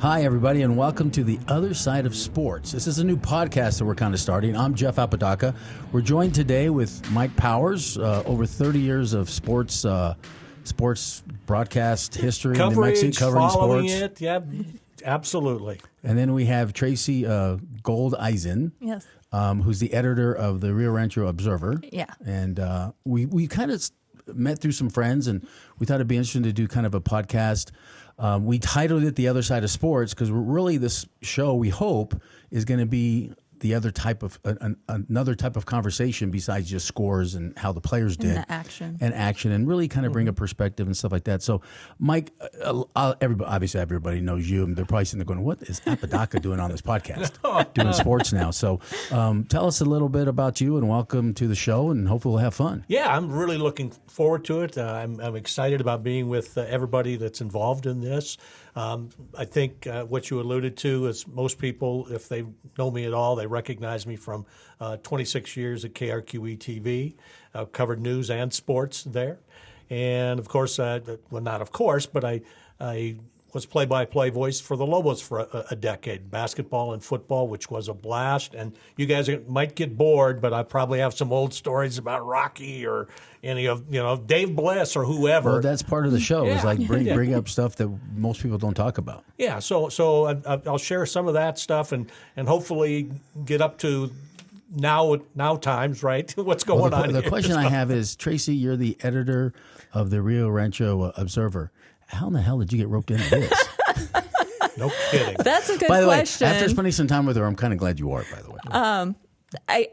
Hi, everybody, and welcome to The Other Side of Sports. This is a new podcast that we're kind of starting. I'm Jeff Apodaca. We're joined today with Mike Powers, over 30 years of sports broadcast history in New Mexico, covering following sports. It, yeah, absolutely. And then we have Tracy Goldeisen, Yes. who's the editor of the Rio Rancho Observer. Yeah. And we kind of met through some friends, and we thought it'd be interesting to do kind of a podcast. We titled it The Other Side of Sports because really this show, we hope, is going to be the other type of another type of conversation besides just scores and how the players did. And action, and really kind of bring a perspective and stuff like that. So, Mike, everybody knows you, and they're probably sitting there going, what is Apodaca doing on this podcast? Doing sports now. So tell us a little bit about you, and welcome to the show, and hopefully we'll have fun. Yeah, I'm really looking forward to it. I'm excited about being with everybody that's involved in this. I think what you alluded to is most people, if they know me at all, they recognize me from 26 years at KRQE TV. I've covered news and sports there. And, of course, well, not of course, but I was play-by-play voice for the Lobos for a decade, basketball and football, which was a blast. And you guys might get bored, but I probably have some old stories about Rocky or any of, Dave Bliss or whoever. Well, that's part of the show, is like bring up stuff that most people don't talk about. Yeah, so I'll share some of that stuff and hopefully get up to now times, right? What's going on The here? question I have is, Tracy, you're the editor of the Rio Rancho Observer. How in the hell did you get roped into this? No kidding. That's a good By the question. way, after spending some time with her, I'm kind of glad you are, by the way.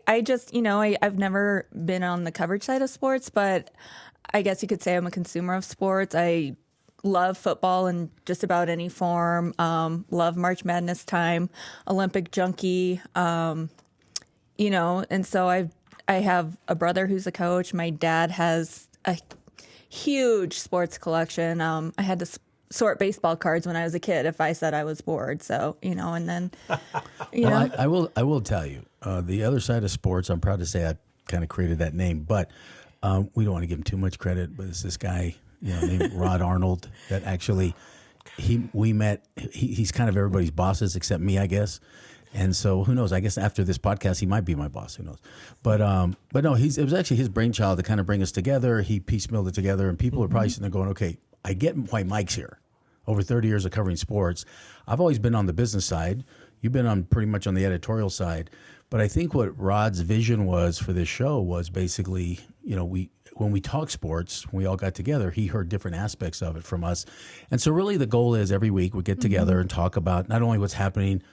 I just, I've never been on the coverage side of sports, but I guess you could say I'm a consumer of sports. I love football in just about any form. Love March Madness time, Olympic junkie. And so I have a brother who's a coach. My dad has a huge sports collection. I had to sort baseball cards when I was a kid if I said I was bored. So, and then, I will tell you, the other side of sports, I'm proud to say I kind of created that name, but we don't want to give him too much credit, but it's this guy, named Rod Arnold that actually, we met, he's kind of everybody's bosses except me, I guess. And so who knows? I guess after this podcast, he might be my boss. Who knows? But no, it was actually his brainchild to kind of bring us together. He piecemealed it together, and people are probably sitting there going, okay, I get why Mike's here. Over 30 years of covering sports, I've always been on the business side. You've been on pretty much on the editorial side. But I think what Rod's vision was for this show was basically, when we talk sports, we all got together, he heard different aspects of it from us. And so really the goal is every week we get together and talk about not only what's happening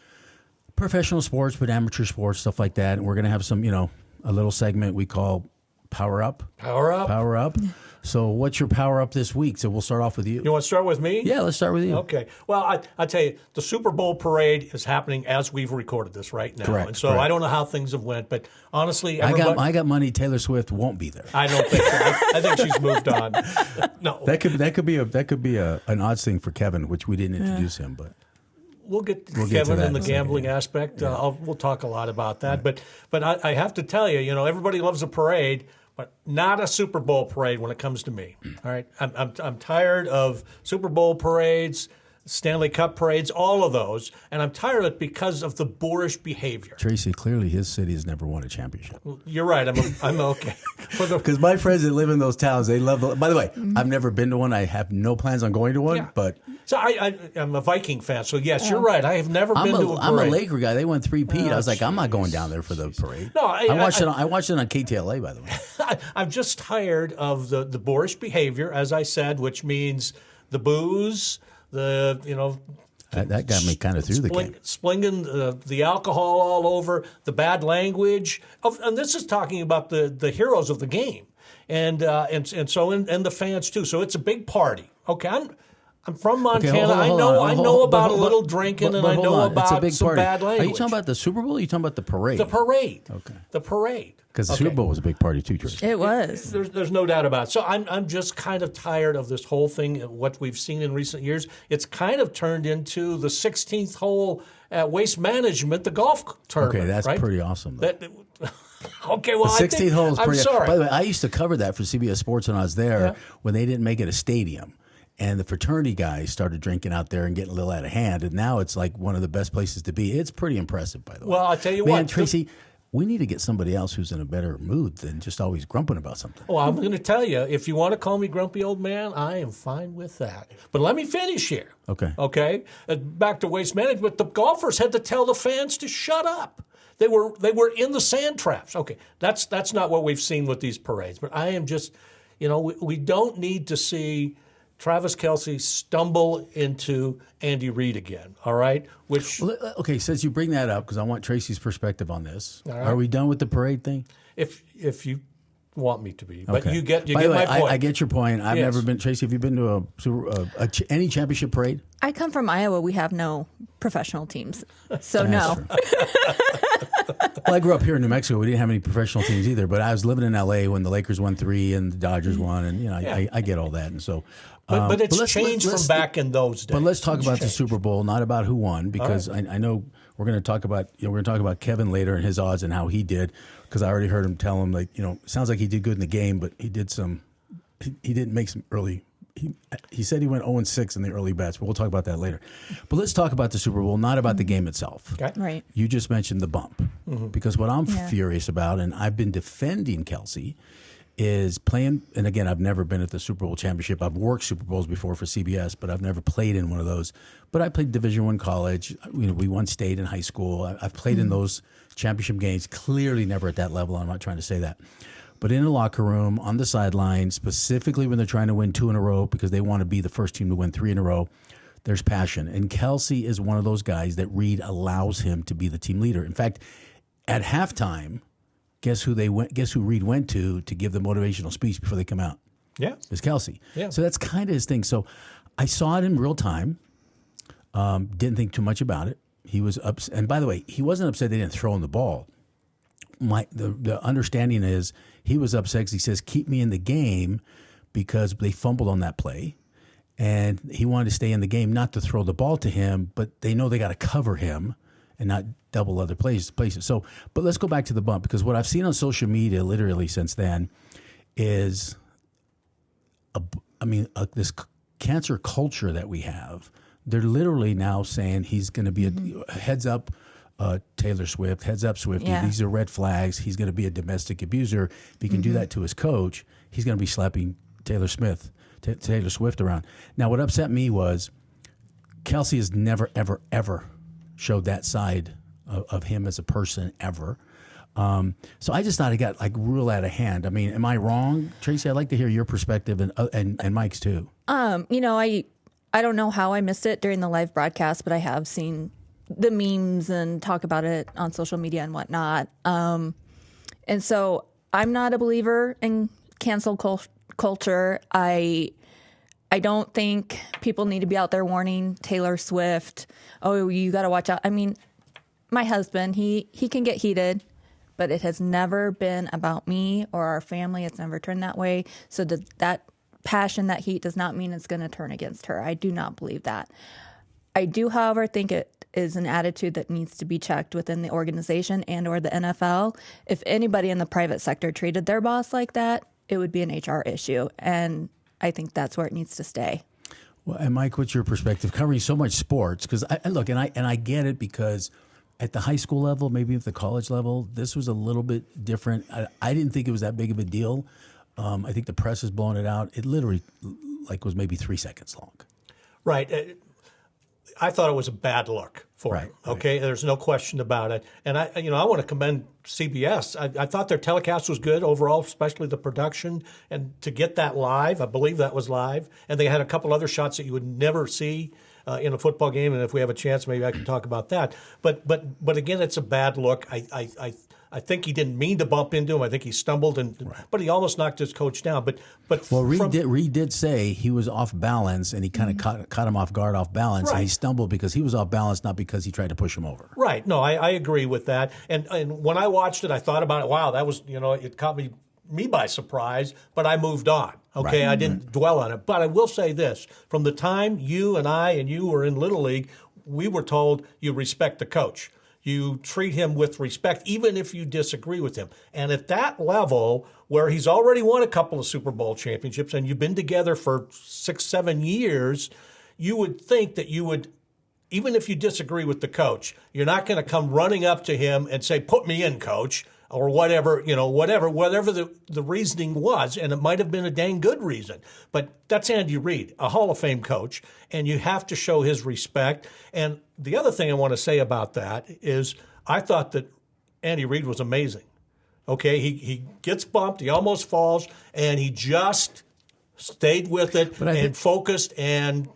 professional sports, but amateur sports, stuff like that. And we're going to have some, a little segment we call Power Up. Power Up. Power Up. So what's your power up this week? So we'll start off with you. You want to start with me? Yeah, let's start with you. Okay. Well, I tell you, the Super Bowl parade is happening as we've recorded this right now. Correct. And so correct. I don't know how things have went, but honestly, I got money. Taylor Swift won't be there. I don't think so. I think she's moved on. No. That could be an odds thing for Kevin, which we didn't introduce him, but. We'll get to Kevin that and the in a second, gambling yeah. aspect. We'll talk a lot about that. But I have to tell you, everybody loves a parade, but not a Super Bowl parade when it comes to me. All right, I'm tired of Super Bowl parades, Stanley Cup parades, all of those, and I'm tired of it because of the boorish behavior. Tracy, clearly his city has never won a championship. You're right. I'm okay. Because my friends that live in those towns, they love. By the way, I've never been to one. I have no plans on going to one. Yeah. But so I'm a Viking fan. So yes, you're right. I have never been to a parade. I'm a Laker guy. They won 3-peat. I was like, I'm not going down there for the parade. No, I watched it on KTLA, by the way. I'm just tired of the boorish behavior, as I said, which means the booze, That got me kind of through the game. Splinging the alcohol all over, the bad language, and this is talking about the heroes of the game, and the fans too. So it's a big party. Okay, I'm from Montana. Okay, I know about a little drinking, and I know about some bad language. Are you talking about the Super Bowl? Or are you talking about the parade? The parade. Okay. The parade. Because the Super Bowl was a big party too, Tracy. It was. There's no doubt about it. So I'm just kind of tired of this whole thing, what we've seen in recent years. It's kind of turned into the 16th hole at Waste Management, the golf tournament. Okay, that's right? pretty awesome. Okay, well, the 16th hole is pretty. I'm sorry. By the way, I used to cover that for CBS Sports when I was there when they didn't make it a stadium. and the fraternity guys started drinking out there and getting a little out of hand. And now it's like one of the best places to be. It's pretty impressive, by the way. Well, I'll tell you Man, what. Tracy, we need to get somebody else who's in a better mood than just always grumping about something. Oh, I'm going to tell you, if you want to call me grumpy old man, I am fine with that. But let me finish here. Okay. Okay? Back to waste management. The golfers had to tell the fans to shut up. They were in the sand traps. Okay, that's not what we've seen with these parades. But I am just, we don't need to see Travis Kelce stumble into Andy Reid again, all right? Okay, since you bring that up, because I want Tracy's perspective on this. All right. Are we done with the parade thing? If you want me to be. But Okay. you get By the way, my point. I get your point. I've never been. Tracy, have you been to any championship parade? I come from Iowa. We have no professional teams, so That's no. true. Well, I grew up here in New Mexico. We didn't have any professional teams either. But I was living in L.A. when the Lakers won 3 and the Dodgers won, and I get all that. And so, but it's let's- changed let's- from back in those days. But let's talk It's about the changed. Super Bowl, not about who won, because I know we're going to talk about we're going to talk about Kevin later and his odds and how he did, because I already heard him tell him it sounds like he did good in the game, but he didn't make some early. He said he went 0-6 in the early bets, but we'll talk about that later. But let's talk about the Super Bowl, not about the game itself. Okay. Right. You just mentioned the bump, because what I'm furious about, and I've been defending Kelce, is playing. And again, I've never been at the Super Bowl championship. I've worked Super Bowls before for CBS, but I've never played in one of those. But I played Division I college. We won state in high school. I've played in those championship games. Clearly, never at that level. I'm not trying to say that. But in the locker room, on the sideline, specifically when they're trying to win 2 in a row because they want to be the first team to win 3 in a row, there's passion. And Kelce is one of those guys that Reid allows him to be the team leader. In fact, at halftime, guess who Reid went to give the motivational speech before they come out? Yeah. It's Kelce. Yeah. So that's kind of his thing. So I saw it in real time. Didn't think too much about it. He was upset. And by the way, he wasn't upset they didn't throw him the ball. The understanding is he was upset because he says, keep me in the game, because they fumbled on that play. And he wanted to stay in the game, not to throw the ball to him, but they know they got to cover him and not double other places. So, but let's go back to the bump, because what I've seen on social media literally since then is, this cancer culture that we have. They're literally now saying he's going to be a heads up, Taylor Swift, heads up, Swiftie. Yeah. These are red flags. He's going to be a domestic abuser. If he can do that to his coach, he's going to be slapping Taylor Swift around. Now, what upset me was Kelce has never, ever, ever showed that side of him as a person ever. So I just thought it got real out of hand. I mean, am I wrong, Tracy? I'd like to hear your perspective and Mike's too. I don't know how I missed it during the live broadcast, but I have seen the memes and talk about it on social media and whatnot. And so I'm not a believer in cancel culture. I don't think people need to be out there warning Taylor Swift, oh, you got to watch out. I mean, my husband, he can get heated, but it has never been about me or our family. It's never turned that way. So that passion, that heat does not mean it's going to turn against her. I do not believe that. I do, however, think it is an attitude that needs to be checked within the organization and or the NFL. If anybody in the private sector treated their boss like that, it would be an HR issue. And I think that's where it needs to stay. Well, and Mike, what's your perspective covering so much sports? Because I get it, because at the high school level, maybe at the college level, this was a little bit different. I didn't think it was that big of a deal. I think the press is blowing it out. It literally was maybe 3 seconds long. Right. I thought it was a bad look for him. Okay, there's no question about it. And I want to commend CBS. I thought their telecast was good overall, especially the production, and to get that live. I believe that was live, and they had a couple other shots that you would never see in a football game. And if we have a chance, maybe I can talk about that. But again, it's a bad look. I think he didn't mean to bump into him. I think he stumbled, but he almost knocked his coach down. But Reid did say he was off balance, and he kind of caught him off guard, off balance, and he stumbled because he was off balance, not because he tried to push him over. Right. No, I agree with that. And when I watched it, I thought about it. Wow, that was it caught me by surprise, but I moved on. Okay, I didn't dwell on it. But I will say this: from the time you and I and you were in Little League, we were told you respect the coach. you treat him with respect, even if you disagree with him. And at that level, where he's already won a couple of Super Bowl championships and you've been together for 6, 7 years, you would think that you would, even if you disagree with the coach, you're not going to come running up to him and say, "Put me in, coach," or whatever, whatever the reasoning was. And it might have been a dang good reason. But that's Andy Reid, a Hall of Fame coach, and you have to show his respect. And the other thing I want to say about that is I thought that Andy Reid was amazing. Okay, he gets bumped, he almost falls, and he just stayed with it and focused and,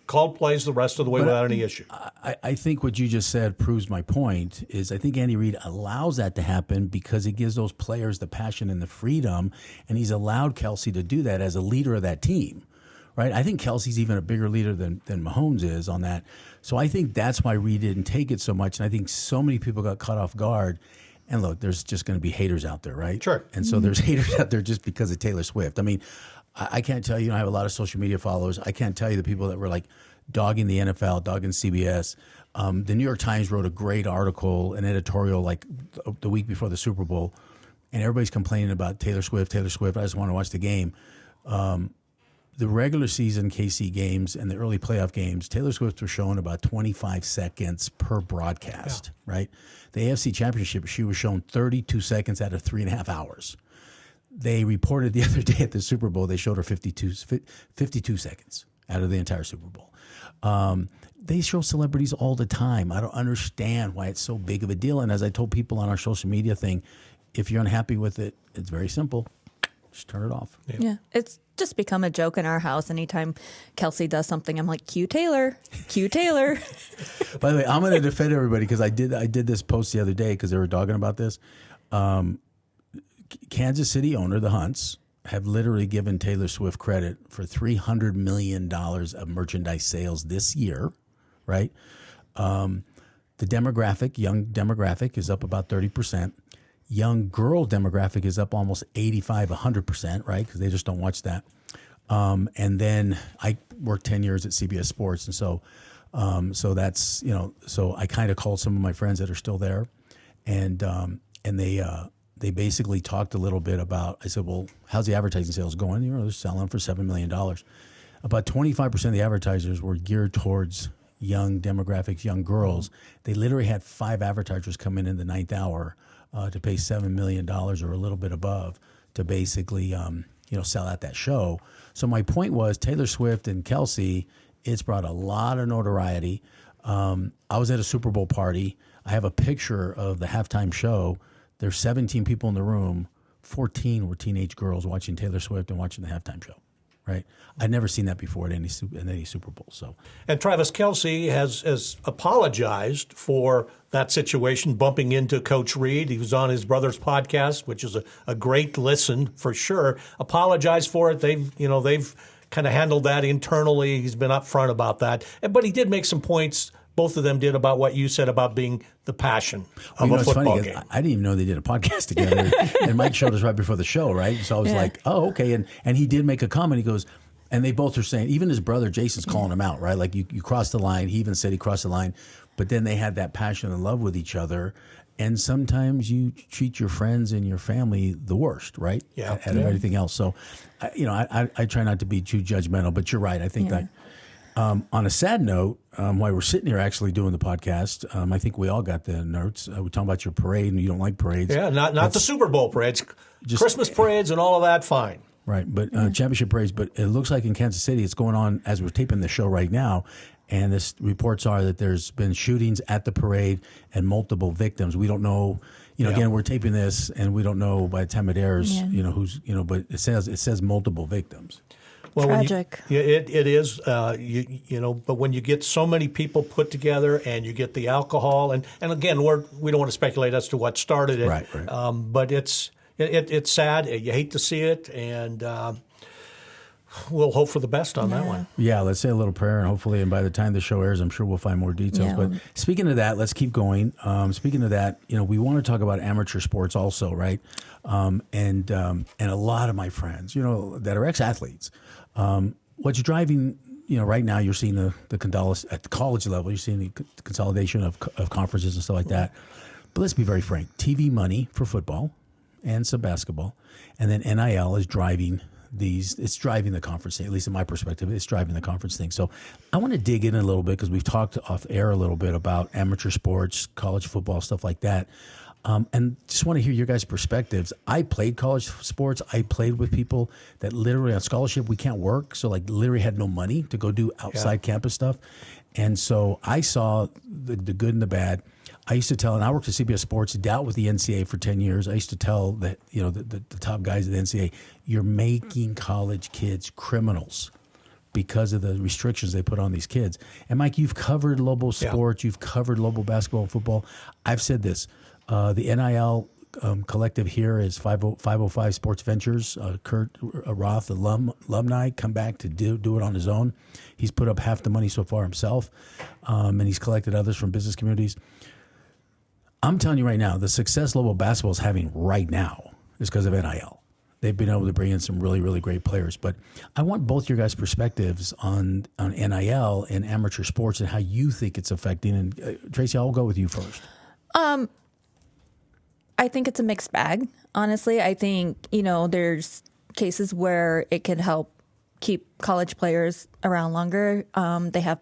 called plays the rest of the way without any issue. I think what you just said proves my point. Is I think Andy Reid allows that to happen because it gives those players the passion and the freedom, and he's allowed Kelsey to do that as a leader of that team, right? I think Kelsey's even a bigger leader than Mahomes is on that. So I think that's why Reid didn't take it so much, and I think so many people got caught off guard. And look, there's just going to be haters out there, right? Sure. And so there's haters out there just because of Taylor Swift. I mean, I can't tell you, I have a lot of social media followers. I can't tell you the people that were like dogging the NFL, dogging CBS. The New York Times wrote a great article, an editorial like the week before the Super Bowl, and everybody's complaining about Taylor Swift. I just want to watch the game. The regular season KC games and the early playoff games, Taylor Swift was showing about 25 seconds per broadcast, right? The AFC Championship, she was shown 32 seconds out of 3.5 hours. They reported the other day at the Super Bowl, they showed her 52 seconds out of the entire Super Bowl. They show celebrities all the time. I don't understand why it's so big of a deal. And as I told people on our social media thing, if you're unhappy with it, it's very simple. Just turn it off. Yeah. It's just become a joke in our house. Anytime Kelsey does something, I'm like, Cue Taylor. By the way, I'm going to defend everybody because I did this post the other day because they were dogging about this. Kansas City owner, the Hunts, have literally given Taylor Swift credit for $300 million of merchandise sales this year, right? The young demographic is up about 30%. Young girl demographic is up almost 85, 100%, right? Because they just don't watch that. And then I worked 10 years at CBS Sports. And so that's, so I kind of called some of my friends that are still there. And they basically talked a little bit about, I said, well, how's the advertising sales going? They're selling for $7 million. About 25% of the advertisers were geared towards young demographics, young girls. They literally had 5 advertisers come in the 9th hour to pay $7 million or a little bit above to basically, sell out that show. So my point was Taylor Swift and Kelsey, it's brought a lot of notoriety. I was at a Super Bowl party. I have a picture of the halftime show. There's 17 people in the room. 14 were teenage girls watching Taylor Swift and watching the halftime show. Right, I'd never seen that before at any Super Bowl. So, and Travis Kelce has apologized for that situation, bumping into Coach Reid. He was on his brother's podcast, which is a great listen for sure. Apologized for it. They've kind of handled that internally. He's been upfront about that, but he did make some points. Both of them did about what you said about being the passion of a football game. I didn't even know they did a podcast together. And Mike showed us right before the show, right? So I was like, oh, okay. And he did make a comment. He goes, and they both are saying, even his brother Jason's calling him out, right? Like you crossed the line. He even said he crossed the line. But then they had that passion and love with each other. And sometimes you treat your friends and your family the worst, right? Yeah. Out of everything else. So, I try not to be too judgmental, but you're right. I think that. On a sad note, while we're sitting here actually doing the podcast, I think we all got the notes. We're talking about your parade, and you don't like parades. Yeah, not the Super Bowl parades, just Christmas parades and all of that. Fine, right? But championship parades. But it looks like in Kansas City, it's going on as we're taping the show right now. And this reports are that there's been shootings at the parade and multiple victims. We don't know. Again, we're taping this, and we don't know by the time it airs. Who's. But it says multiple victims. Well, tragic. It is, but when you get so many people put together and you get the alcohol, and again, we don't want to speculate as to what started it. Right. But it's sad. You hate to see it, and we'll hope for the best on that one. Yeah, let's say a little prayer, and hopefully, and by the time the show airs, I'm sure we'll find more details. Yeah. But speaking of that, let's keep going. Speaking of that, we want to talk about amateur sports also, right? And a lot of my friends, that are ex-athletes, what's driving right now you're seeing at the college level, you're seeing the consolidation of conferences and stuff like that. But let's be very frank. TV money for football and some basketball, and then NIL is driving it's driving the conference thing, at least in my perspective, it's driving the conference thing. So I want to dig in a little bit because we've talked off air a little bit about amateur sports, college football, stuff like that. And just want to hear your guys' perspectives. I played college sports. I played with people that literally on scholarship, we can't work. So like literally had no money to go do outside campus stuff. And so I saw the good and the bad. I used to tell, and I worked at CBS Sports, dealt with the NCAA for 10 years. I used to tell that, the top guys at the NCAA, you're making college kids criminals because of the restrictions they put on these kids. And Mike, you've covered Lobo sports. You've covered Lobo basketball and football. I've said this. The NIL collective here is 505 Sports Ventures. Kurt Roth, alumni, come back to do it on his own. He's put up half the money so far himself, and he's collected others from business communities. I'm telling you right now, the success Lobo basketball is having right now is because of NIL. They've been able to bring in some really, really great players. But I want both your guys' perspectives on NIL and amateur sports and how you think it's affecting. And Tracy, I'll go with you first. I think it's a mixed bag. Honestly, I think, there's cases where it can help keep college players around longer. They have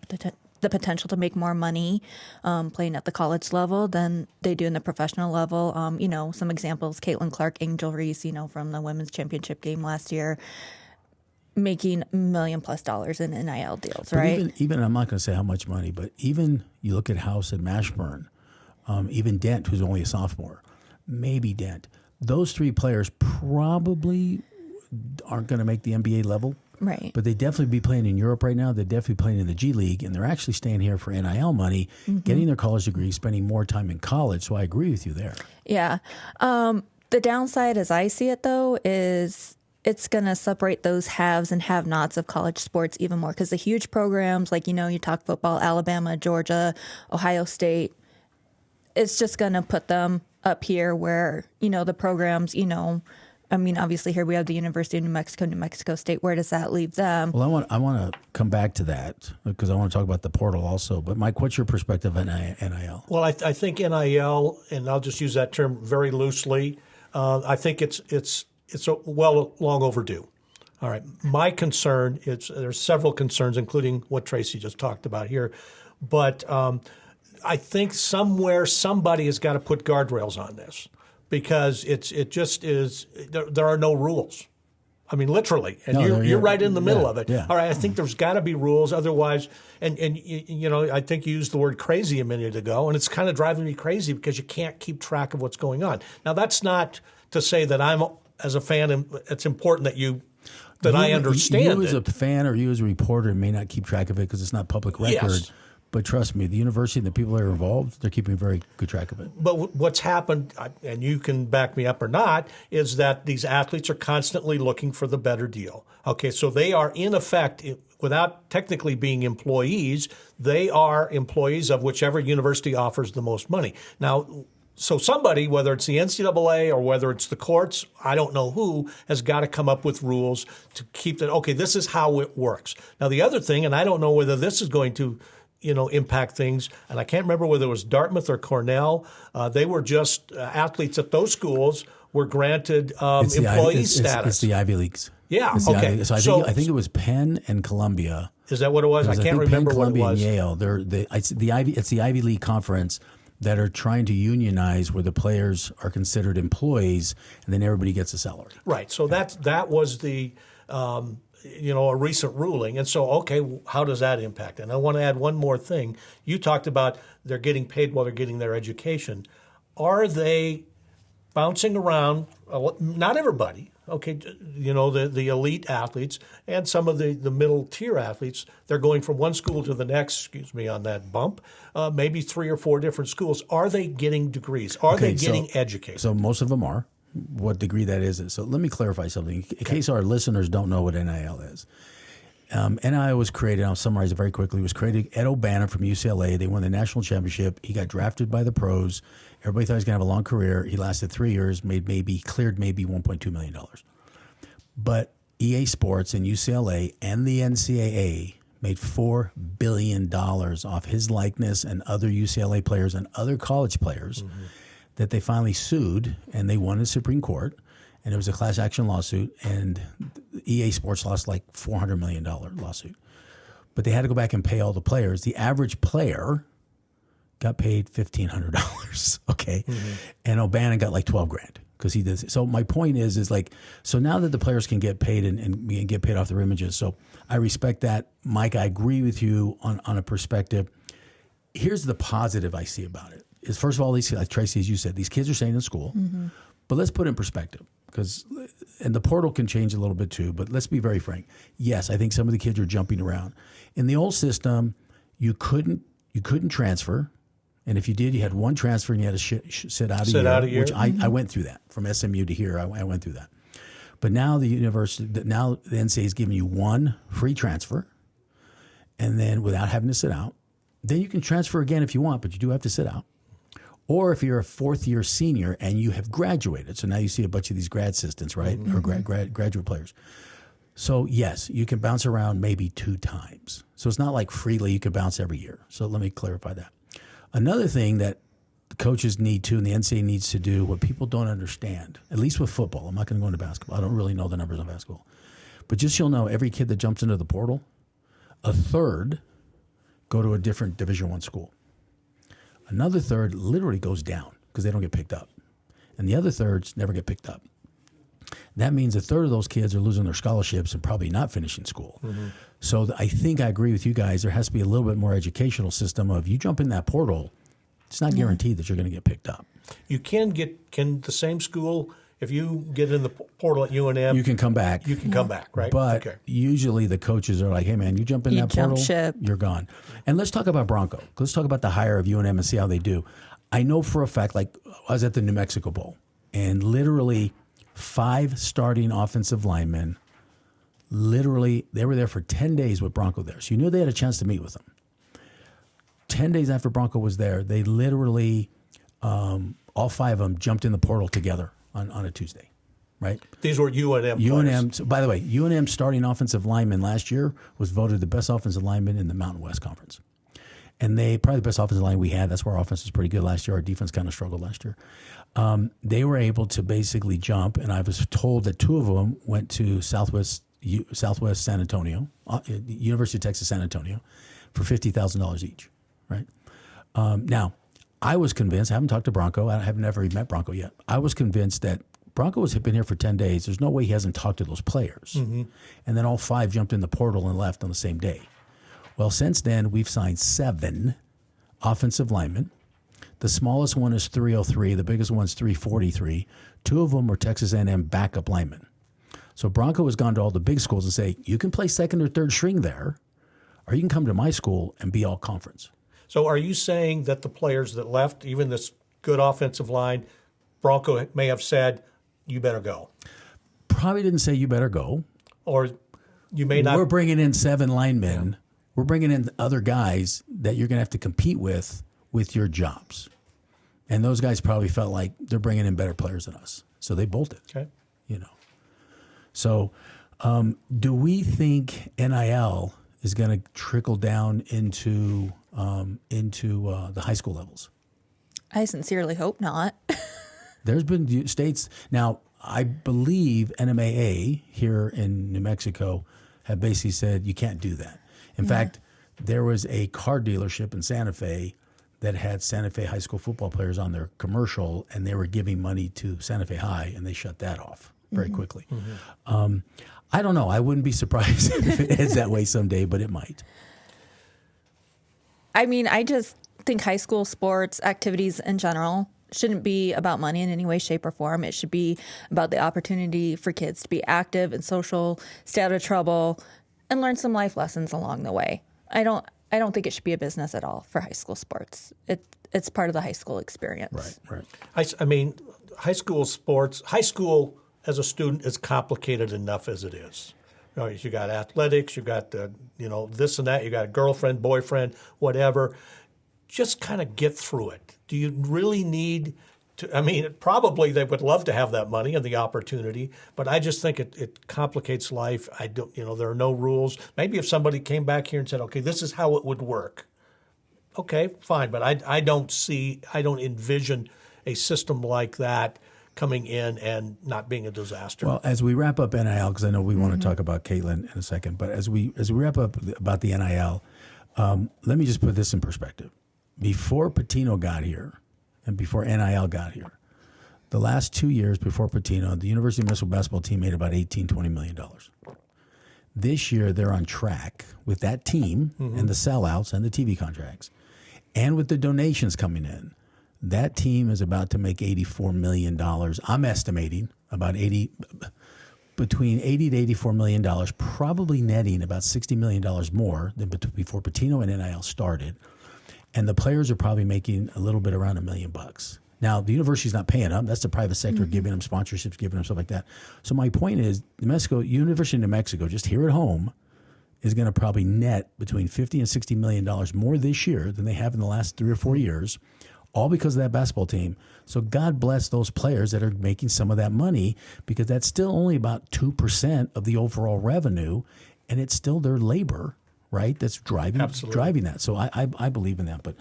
the potential to make more money playing at the college level than they do in the professional level. Some examples, Caitlin Clark, Angel Reese, from the women's championship game last year, making $1 million+ in NIL deals, but right? Even I'm not going to say how much money, but even you look at House and Mashburn, even Dent, who's only a sophomore, maybe Dent. Those three players probably aren't going to make the NBA level. Right. But they definitely be playing in Europe right now. They're definitely playing in the G League, and they're actually staying here for NIL money, getting their college degree, spending more time in college. So I agree with you there. Yeah. The downside, as I see it, though, is it's going to separate those haves and have-nots of college sports even more because the huge programs like, you talk football, Alabama, Georgia, Ohio State, it's just going to put them up here where, the programs, obviously here we have the University of New Mexico State. Where does that leave them? Well, I want to come back to that because I want to talk about the portal also. But Mike, what's your perspective on NIL? Well, I think NIL, and I'll just use that term very loosely. I think it's long overdue. All right. My concern there's several concerns, including what Tracy just talked about here, but I think somewhere somebody has got to put guardrails on this. Because it just is there are no rules. I mean, literally, and you're right in the middle of it. Yeah. All right, I think there's got to be rules, otherwise, and I think you used the word crazy a minute ago, and it's kind of driving me crazy because you can't keep track of what's going on. Now, that's not to say that I'm as a fan, it's important that I understand you as a fan or you as a reporter may not keep track of it because it's not public record. Yes. But trust me, the university and the people that are involved, they're keeping very good track of it. But what's happened, and you can back me up or not, is that these athletes are constantly looking for the better deal. Okay, so they are in effect, without technically being employees, they are employees of whichever university offers the most money. Now, so somebody, whether it's the NCAA or whether it's the courts, I don't know who, has got to come up with rules to keep that, okay, this is how it works. Now, the other thing, and I don't know whether this is going to impact things. And I can't remember whether it was Dartmouth or Cornell. They were just athletes at those schools were granted employee status. It's the Ivy Leagues. Yeah. Okay. So I think it was Penn and Columbia. Is that what it was? I can't remember Penn, what it Columbia, was. And Yale. It's the Ivy League conference that are trying to unionize where the players are considered employees and then everybody gets a salary. Right. So that was the a recent ruling. And so, okay, how does that impact? And I want to add one more thing. You talked about they're getting paid while they're getting their education. Are they bouncing around? Not everybody. Okay, the elite athletes and some of the middle tier athletes, they're going from one school to the next, excuse me on that bump, maybe 3 or 4 different schools. Are they getting degrees? Are they getting educated? So most of them are. What degree that is. So let me clarify something in case our listeners don't know what NIL is. NIL was created, I'll summarize it very quickly, it was created, Ed O'Bannon from UCLA. They won the national championship. He got drafted by the pros. Everybody thought he was going to have a long career. He lasted 3 years, cleared maybe $1.2 million. But EA Sports and UCLA and the NCAA made $4 billion off his likeness and other UCLA players and other college players that they finally sued, and they won in the Supreme Court. And it was a class action lawsuit, and EA Sports lost like $400 million lawsuit. But they had to go back and pay all the players. The average player got paid $1,500, okay? And O'Bannon got like $12,000 because he did. So my point is like, so now that the players can get paid and get paid off their images, so I respect that. Mike, I agree with you on a perspective. Here's the positive I see about it. Is first of all, these, like Tracy, as you said, these kids are staying in school. But let's put it in perspective, and the portal can change a little bit too, but let's be very frank. Yes, I think some of the kids are jumping around. In the old system, you couldn't transfer. And if you did, you had one transfer and you had to sit out a year. Which I went through that. From SMU to here, I went through that. But now the NCAA is giving you one free transfer, and then without having to sit out. Then you can transfer again if you want, but you do have to sit out. Or if you're a fourth-year senior and you have graduated. So now you see a bunch of these grad assistants, right? Or graduate players. So, yes, you can bounce around maybe 2 times. So it's not like freely you can bounce every year. So let me clarify that. Another thing that the coaches need to and the NCAA needs to do, what people don't understand, at least with football. I'm not going to go into basketball. I don't really know the numbers on basketball. But just so you'll know, every kid that jumps into the portal, a third go to a different Division I school. Another third literally goes down because they don't get picked up. And the other thirds never get picked up. That means a third of those kids are losing their scholarships and probably not finishing school. So I think I agree with you guys. There has to be a little bit more educational system of you jump in that portal, it's not guaranteed that you're going to get picked up. You can the same school, if you get in the portal at UNM, you can come back. You can come back, right? But usually the coaches are like, hey, man, you jump in that portal, you're gone. And let's talk about Bronco. Let's talk about the hire of UNM and see how they do. I know for a fact, like I was at the New Mexico Bowl, and literally 5 starting offensive linemen, literally they were there for 10 days with Bronco there. So you knew they had a chance to meet with them. 10 days after Bronco was there, they literally, all 5 of them jumped in the portal together on a Tuesday, right? These were UNM players. So by the way, UNM starting offensive lineman last year was voted the best offensive lineman in the Mountain West Conference. And they probably the best offensive line we had. That's where our offense was pretty good last year. Our defense kind of struggled last year. They were able to basically jump, and I was told that 2 of them went to Southwest San Antonio, University of Texas San Antonio, for $50,000 each, right? Now, I was convinced, I haven't talked to Bronco, I have never even met Bronco yet. I was convinced that Bronco has been here for 10 days. There's no way he hasn't talked to those players. And then all 5 jumped in the portal and left on the same day. Well, since then, we've signed 7 offensive linemen. The smallest one is 303. The biggest one's 343. 2 of them were Texas A&M backup linemen. So Bronco has gone to all the big schools and say, you can play second or third string there, or you can come to my school and be all conference. So are you saying that the players that left, even this good offensive line, Bronco may have said, you better go? Probably didn't say you better go. Or you may not. We're bringing in 7 linemen. Yeah. We're bringing in other guys that you're going to have to compete with your jobs. And those guys probably felt like they're bringing in better players than us. So they bolted. Okay. You know. So do we think NIL is going to trickle down into the high school levels? I sincerely hope not. There's been states now. I believe NMAA here in New Mexico have basically said you can't do that. In fact, there was a car dealership in Santa Fe that had Santa Fe high school football players on their commercial, and they were giving money to Santa Fe High, and they shut that off very quickly. I don't know. I wouldn't be surprised if it heads that way someday, but it might. I mean, I just think high school sports activities in general shouldn't be about money in any way, shape, or form. It should be about the opportunity for kids to be active and social, stay out of trouble, and learn some life lessons along the way. I don't think it should be a business at all for high school sports. It's part of the high school experience. Right. I mean, high school sports, high school as a student is complicated enough as it is. You got athletics, you got this and that, you got a girlfriend, boyfriend, whatever. Just kind of get through it. Do you really need Probably they would love to have that money and the opportunity, but I just think it complicates life. I don't, there are no rules. Maybe if somebody came back here and said, okay, this is how it would work. Okay, fine, but I don't envision a system like that coming in and not being a disaster. Well, as we wrap up NIL, because I know we want to talk about Caitlin in a second, but as we wrap up about the NIL, let me just put this in perspective. Before Pitino got here and before NIL got here, the last 2 years before Pitino, the University of Minnesota basketball team made about $20 million. This year, they're on track with that team and the sellouts and the TV contracts, and with the donations coming in. That team is about to make $84 million. I'm estimating between $80 to $84 million, probably netting about $60 million more than before Pitino and NIL started. And the players are probably making a little bit around $1 million. Now, the university's not paying them. That's the private sector giving them sponsorships, giving them stuff like that. So my point is, University of New Mexico, just here at home, is going to probably net between $50 and $60 million more this year than they have in the last 3 or 4 years, all because of that basketball team. So God bless those players that are making some of that money, because that's still only about 2% of the overall revenue, and it's still their labor, right, that's driving that. So I believe in that. But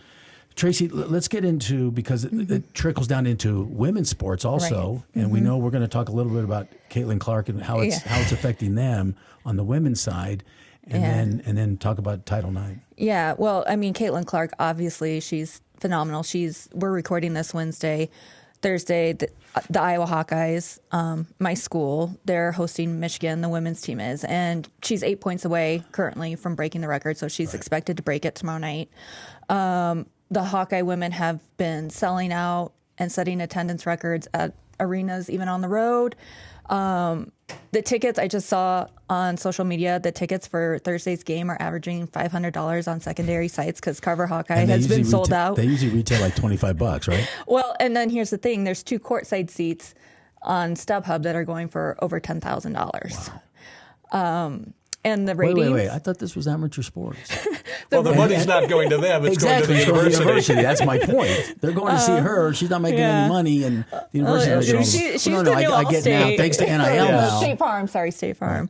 Tracy, let's get into, because it trickles down into women's sports also, right. And we know we're going to talk a little bit about Caitlin Clark and how it's affecting them on the women's side, and then talk about Title IX. Yeah, well, Caitlin Clark, obviously, she's phenomenal. We're recording this Wednesday. Thursday, the Iowa Hawkeyes, my school, they're hosting Michigan, the women's team is, and she's 8 points away currently from breaking the record, so she's expected to break it tomorrow night. The Hawkeye women have been selling out and setting attendance records at arenas, even on the road. The tickets, I just saw on social media, the tickets for Thursday's game are averaging $500 on secondary sites because Carver Hawkeye has been sold out. They usually retail like $25, right? Well, and then here's the thing. There's 2 courtside seats on StubHub that are going for over $10,000. Wow. And the ratings... Wait. I thought this was amateur sports. The money's not going to them. It's going to the university. That's my point. They're going to see her. She's not making any money, and the university... She's the new I get now, thanks to NIL now. State Farm.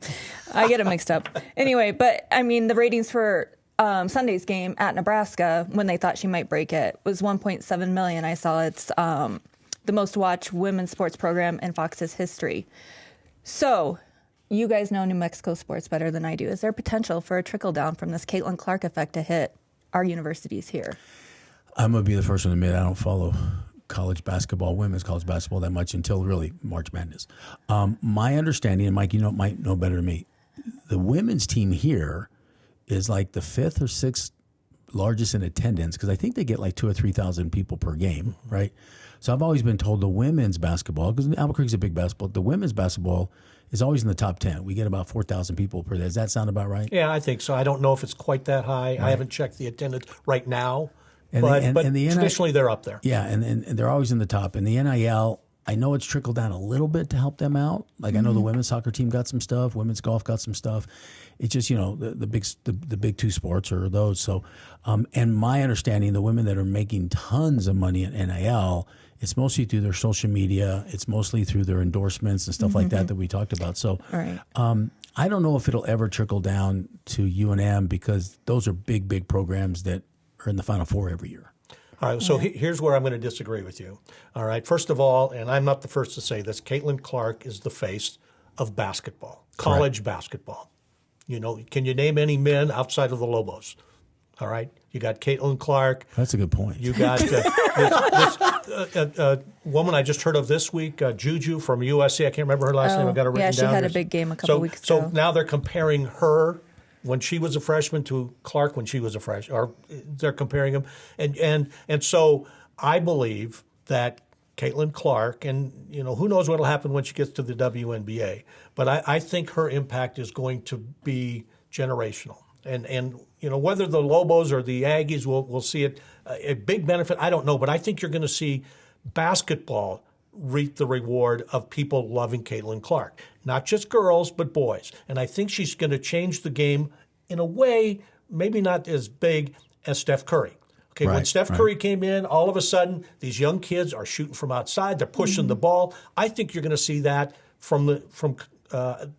I get it mixed up. Anyway, but, the ratings for Sunday's game at Nebraska, when they thought she might break it, was 1.7 million. I saw it's the most watched women's sports program in Fox's history. So... you guys know New Mexico sports better than I do. Is there potential for a trickle down from this Caitlin Clark effect to hit our universities here? I'm going to be the first one to admit I don't follow college basketball, women's college basketball that much until really March Madness. My understanding, and Mike, might know better than me, the women's team here is like the 5th or 6th largest in attendance, because I think they get like 2,000 or 3,000 people per game, right? So I've always been told the women's basketball, because Albuquerque's a big basketball, the women's basketball is always in the top 10. We get about 4,000 people per day. Does that sound about right? Yeah, I think so. I don't know if it's quite that high. Right. I haven't checked the attendance right now, but traditionally they're up there. Yeah, and they're always in the top. And the NIL, I know it's trickled down a little bit to help them out. Like I know the women's soccer team got some stuff, women's golf got some stuff. It's just, the big 2 sports are those. So, and my understanding, the women that are making tons of money at NIL, it's mostly through their social media. It's mostly through their endorsements and stuff like that we talked about. So I don't know if it'll ever trickle down to UNM, because those are big, big programs that are in the Final Four every year. All right, so here's where I'm going to disagree with you. All right, first of all, and I'm not the first to say this, Caitlin Clark is the face of basketball, college basketball. Can you name any men outside of the Lobos? All right, you got Caitlin Clark. That's a good point. You got this woman I just heard of this week, Juju from USC. I can't remember her last name. I got her written down. Yeah, she had a big game a couple weeks ago. So now they're comparing her when she was a freshman to Clark when she was a freshman, or they're comparing them, and so I believe that Caitlin Clark, and who knows what will happen when she gets to the WNBA, but I think her impact is going to be generational. And whether the Lobos or the Aggies will see it, a big benefit, I don't know. But I think you're going to see basketball reap the reward of people loving Caitlin Clark. Not just girls, but boys. And I think she's going to change the game in a way maybe not as big as Steph Curry. Okay, when Right, Steph right. Curry came in, all of a sudden these young kids are shooting from outside. They're pushing the ball. I think you're going to see that from the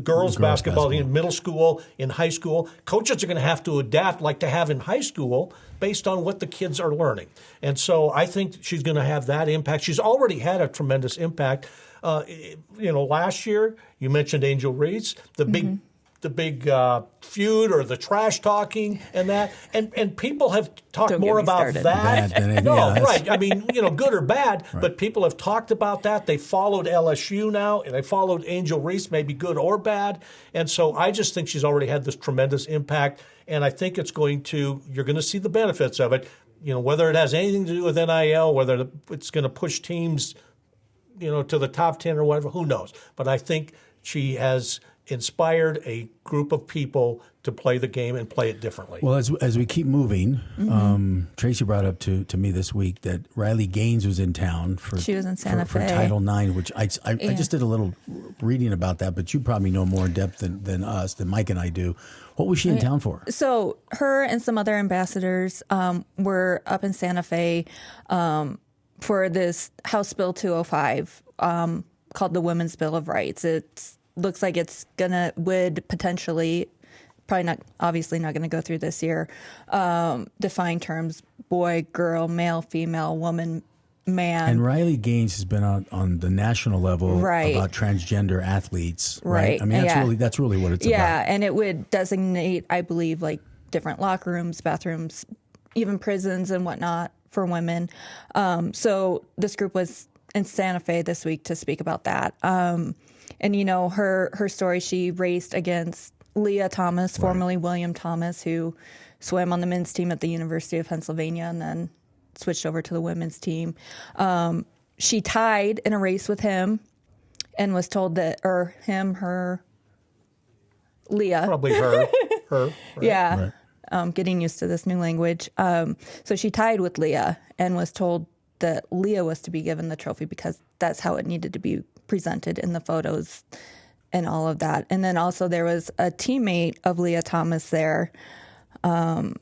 girls' basketball in middle school, in high school. Coaches are going to have to adapt like they have in high school based on what the kids are learning. And so I think she's going to have that impact. She's already had a tremendous impact. Last year you mentioned Angel Reese, the big feud or the trash talking and that, and people have talked Don't more get me about started. that. Right. I mean, good or bad, but people have talked about that. They followed LSU now, and they followed Angel Reese, maybe good or bad. And so I just think she's already had this tremendous impact, and I think you're going to see the benefits of it. Whether it has anything to do with NIL, whether it's going to push teams, to the top 10 or whatever, who knows? But I think she has inspired a group of people to play the game and play it differently. Well, as we keep moving, Tracy brought up to me this week that Riley Gaines was in town for She was in Santa for Fe. Title IX, which I just did a little reading about that, but you probably know more in depth than us, than Mike and I do. What was she in town for? So her and some other ambassadors were up in Santa Fe for this House Bill 205 called the Women's Bill of Rights. It looks like would potentially, obviously not going to go through this year, define terms boy, girl, male, female, woman, man. And Riley Gaines has been on the national level Right. about transgender athletes, Right. I mean, that's really what it's about. Yeah, and it would designate, I believe, like different locker rooms, bathrooms, even prisons and whatnot for women. So this group was in Santa Fe this week to speak about that. And her story, she raced against Leah Thomas, formerly William Thomas, who swam on the men's team at the University of Pennsylvania and then switched over to the women's team. She tied in a race with him and was told that, Leah. Probably her. Right? Yeah. Right. Getting used to this new language. So she tied with Leah and was told that Leah was to be given the trophy because that's how it needed to be presented in the photos and all of that. And then also there was a teammate of Leah Thomas there. I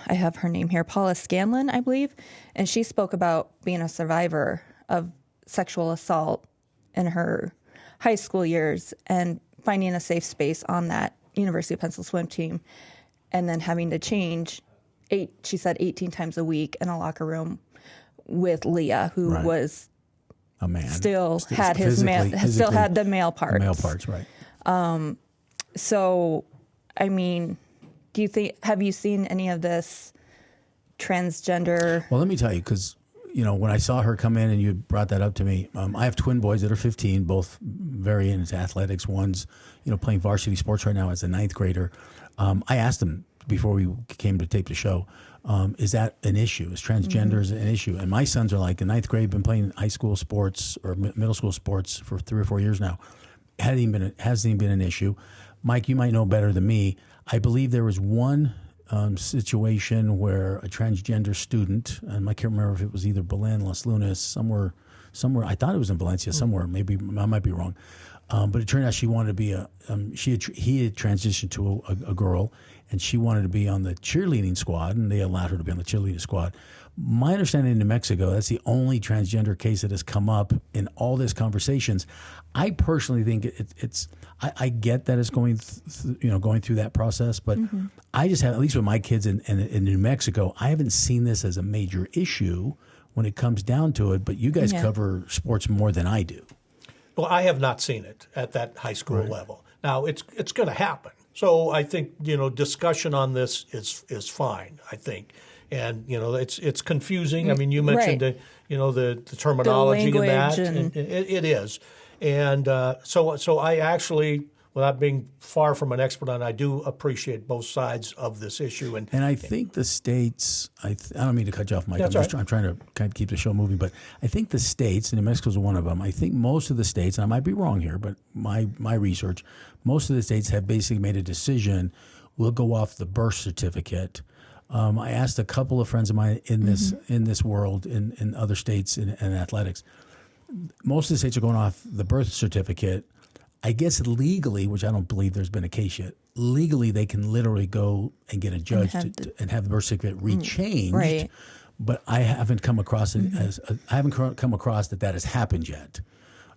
have her name here, Paula Scanlon, I believe. And she spoke about being a survivor of sexual assault in her high school years and finding a safe space on that University of Pencil swim team and then having to change 18 times a week in a locker room with Leah, who was a man, still had the male parts. The male parts, right. So, I mean, have you seen any of this transgender? Well, let me tell you, because, when I saw her come in and you brought that up to me, I have twin boys that are 15, both very into athletics. One's, playing varsity sports right now as a ninth grader. I asked them before we came to tape the show, is that an issue? Is transgender an issue? And my sons are like in ninth grade, been playing high school sports or middle school sports for 3 or 4 years now. Hasn't even been an issue. Mike, you might know better than me. I believe there was one situation where a transgender student, and I can't remember if it was either Belen, Los Lunas, somewhere. I thought it was in Valencia somewhere. Maybe I might be wrong. But it turned out she wanted to be he had transitioned to a girl, and she wanted to be on the cheerleading squad, and they allowed her to be on the cheerleading squad. My understanding in New Mexico, that's the only transgender case that has come up in all these conversations. I personally think I get that it's going through that process, but I just have, at least with my kids in New Mexico, I haven't seen this as a major issue when it comes down to it. But you guys cover sports more than I do. Well, I have not seen it at that high school level. Now it's going to happen. So I think discussion on this is fine. I think, and it's confusing. I mean, you mentioned the terminology in that, and it is, and so I actually, without being far from an expert on it, I do appreciate both sides of this issue. And I think the states, I don't mean to cut you off, Mike. I'm trying to kind of keep the show moving, but I think the states, and New Mexico is one of them, I think most of the states, and I might be wrong here, but my research, most of the states have basically made a decision, we'll go off the birth certificate. I asked a couple of friends of mine in this world, in other states in athletics. Most of the states are going off the birth certificate. I guess legally, which I don't believe there's been a case yet, legally they can literally go and get a judge and have the birth certificate rechanged. Right. But I haven't come across it I haven't come across that has happened yet.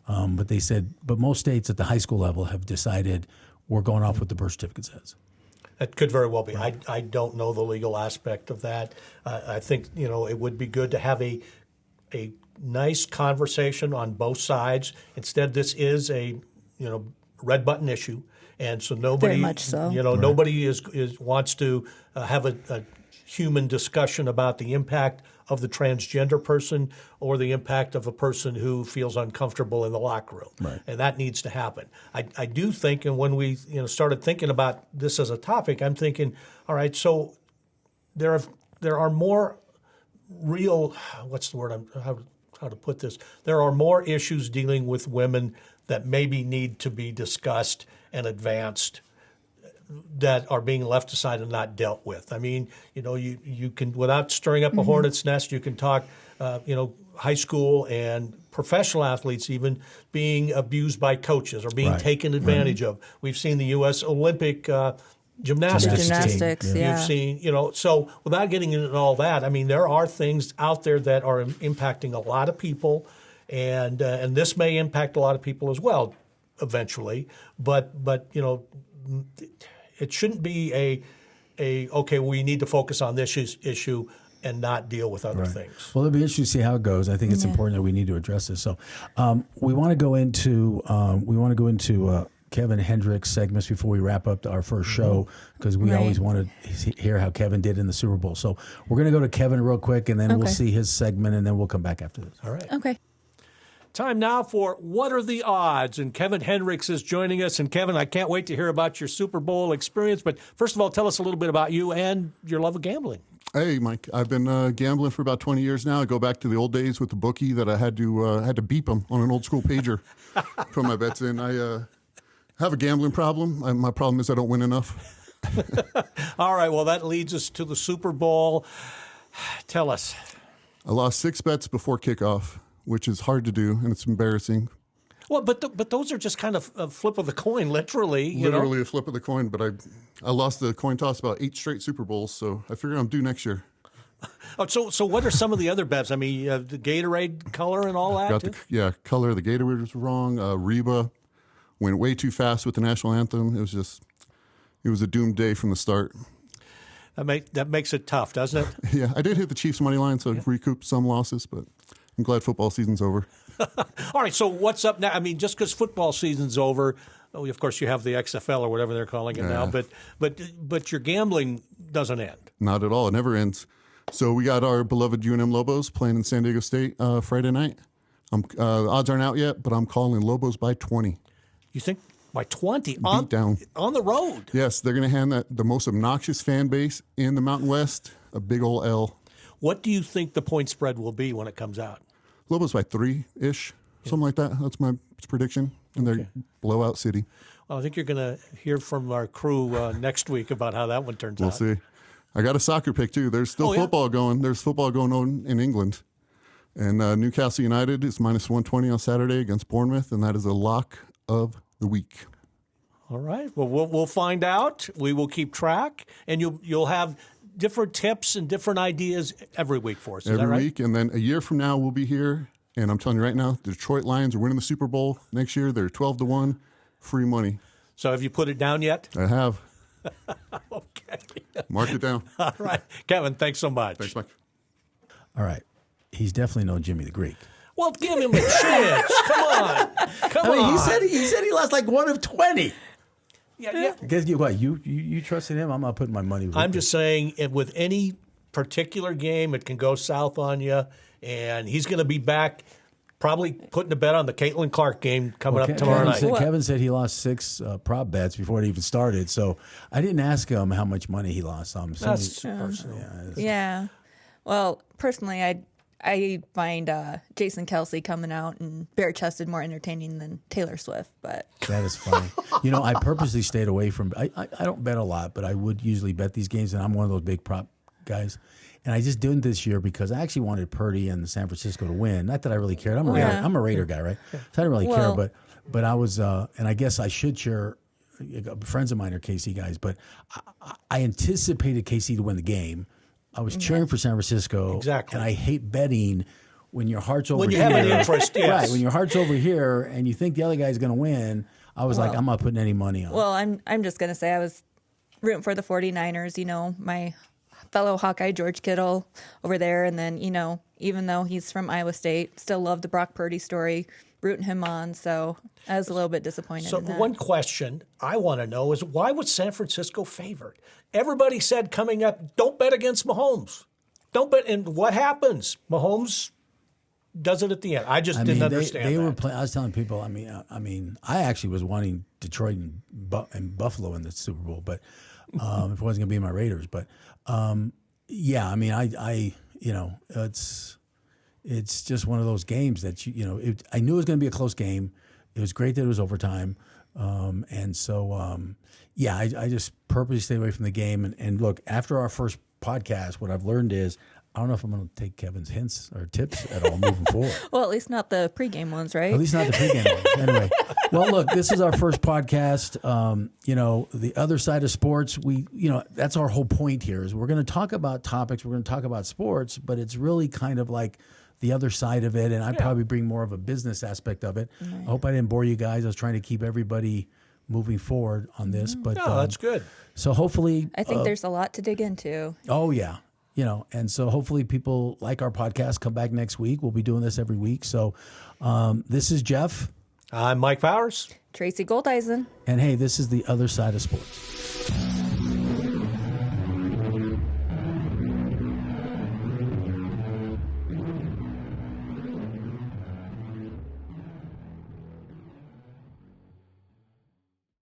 But they said, but most states at the high school level have decided we're going off what the birth certificate says. It could very well be. I don't know the legal aspect of that. I think it would be good to have a nice conversation on both sides. Instead, this is a red button issue, and so nobody Very much so. Nobody wants to have a human discussion about the impact of the transgender person or the impact of a person who feels uncomfortable in the locker room. Right. And that needs to happen. I do think, and when we started thinking about this as a topic, I'm thinking, all right, so there are more real, what's the word, how to put this? There are more issues dealing with women that maybe need to be discussed and advanced that are being left aside and not dealt with. I mean, you can, without stirring up a hornet's nest, you can talk, high school and professional athletes even being abused by coaches or being taken advantage of. We've seen the U.S. Olympic gymnastics. Yeah. You've seen, so without getting into all that, I mean, there are things out there that are impacting a lot of people, and this may impact a lot of people as well eventually. But it shouldn't be okay, we need to focus on this issue and not deal with other things. Well, it'll be interesting to see how it goes. I think it's important that we need to address this. So, we want to go into Kevin Hendricks segments before we wrap up our first show, because we always want to hear how Kevin did in the Super Bowl. So we're going to go to Kevin real quick, and then we'll see his segment, and then we'll come back after this. All right. Okay. Time now for What Are the Odds? And Kevin Hendricks is joining us. And Kevin, I can't wait to hear about your Super Bowl experience. But first of all, tell us a little bit about you and your love of gambling. Hey, Mike. I've been gambling for about 20 years now. I go back to the old days with the bookie that I had to beep him on an old school pager, put my bets in. I have a gambling problem. My problem is I don't win enough. All right. Well, that leads us to the Super Bowl. Tell us. I lost 6 bets before kickoff, which is hard to do, and it's embarrassing. Well, but those are just kind of a flip of the coin, literally. Literally a flip of the coin, but I lost the coin toss about 8 straight Super Bowls, so I figure I'm due next year. Oh, so what are some of the other bets? I mean, the Gatorade color and all that? Color. The Gatorade was wrong. Reba went way too fast with the national anthem. It was a doomed day from the start. That makes it tough, doesn't it? Yeah, I did hit the Chiefs money line, so recouped some losses, but I'm glad football season's over. All right, so what's up now? I mean, just because football season's over, of course you have the XFL or whatever they're calling it now, but your gambling doesn't end. Not at all. It never ends. So we got our beloved UNM Lobos playing in San Diego State Friday night. The odds aren't out yet, but I'm calling Lobos by 20. You think by 20 Beat down on the road? Yes, they're going to hand the most obnoxious fan base in the Mountain West a big old L. What do you think the point spread will be when it comes out? Lobos by 3-ish, something like that. That's my prediction. And they're blowout city. Well, I think you're going to hear from our crew next week about how that one turns out. We'll see. I got a soccer pick, too. There's still football going. There's football going on in England. And Newcastle United is minus 120 on Saturday against Bournemouth, and that is a lock of the week. All right. Well, we'll find out. We will keep track, and you'll have different tips and different ideas every week for us. Is that right? Every week, and then a year from now we'll be here, and I'm telling you right now, the Detroit Lions are winning the Super Bowl next year. They're 12-1, free money. So have you put it down yet? I have. Okay. Mark it down. All right. Kevin, thanks so much. Thanks, Mike. All right. He's definitely no Jimmy the Greek. Well, give him a chance. Come on. Come on. He said he lost like 1 of 20. Yeah. Guess what? You trusted him? I'm not putting my money with I'm just saying, with any particular game, it can go south on you, and he's going to be back probably putting a bet on the Caitlin Clark game coming up tomorrow night. Kevin said he lost 6 prop bets before it even started, so I didn't ask him how much money he lost. That's personal. Yeah. Well, personally, I find Jason Kelsey coming out and bare-chested more entertaining than Taylor Swift, but that is funny. I purposely stayed away from. I don't bet a lot, but I would usually bet these games, and I'm one of those big prop guys. And I just didn't this year because I actually wanted Purdy and San Francisco to win. Not that I really cared. I'm a Raider guy, right? So I didn't really care, but I was, and I guess I should share friends of mine are KC guys, but I anticipated KC to win the game. I was cheering for San Francisco. Exactly. And I hate betting when your heart's over When you here. have an interest, yes. Right, when your heart's over here and you think the other guy's going to win, I was like, I'm not putting any money on it. Well, I'm just going to say I was rooting for the 49ers, my fellow Hawkeye George Kittle over there. And then, even though he's from Iowa State, still love the Brock Purdy story, rooting him on. So I was a little bit disappointed So in that. one question I want to know is, why was San Francisco favored? Everybody said coming up, don't bet against Mahomes. Don't bet. And what happens? Mahomes does it at the end. I just didn't understand they that. were playing. I was telling people. I actually was wanting Detroit and Buffalo in the Super Bowl, but if it wasn't going to be my Raiders, but yeah, I it's just one of those games that I knew it was going to be a close game. It was great that it was overtime, and so yeah, I just purposely stayed away from the game. And look, after our first podcast, what I've learned is, I don't know if I'm going to take Kevin's hints or tips at all moving forward. Well, at least not the pregame ones, right? At least not the pregame ones. Anyway, well, look, this is our first podcast. The other side of sports, that's our whole point here is we're going to talk about topics. We're going to talk about sports, but it's really kind of like the other side of it. And I'd probably bring more of a business aspect of it. Right. I hope I didn't bore you guys. I was trying to keep everybody moving forward on this, but No, that's good. So hopefully, I think there's a lot to dig into. Oh yeah, and so hopefully people like our podcast. Come back next week. We'll be doing this every week. So this is Jeff. I'm Mike Powers. Tracy Goldeisen. And hey, this is the other side of sports.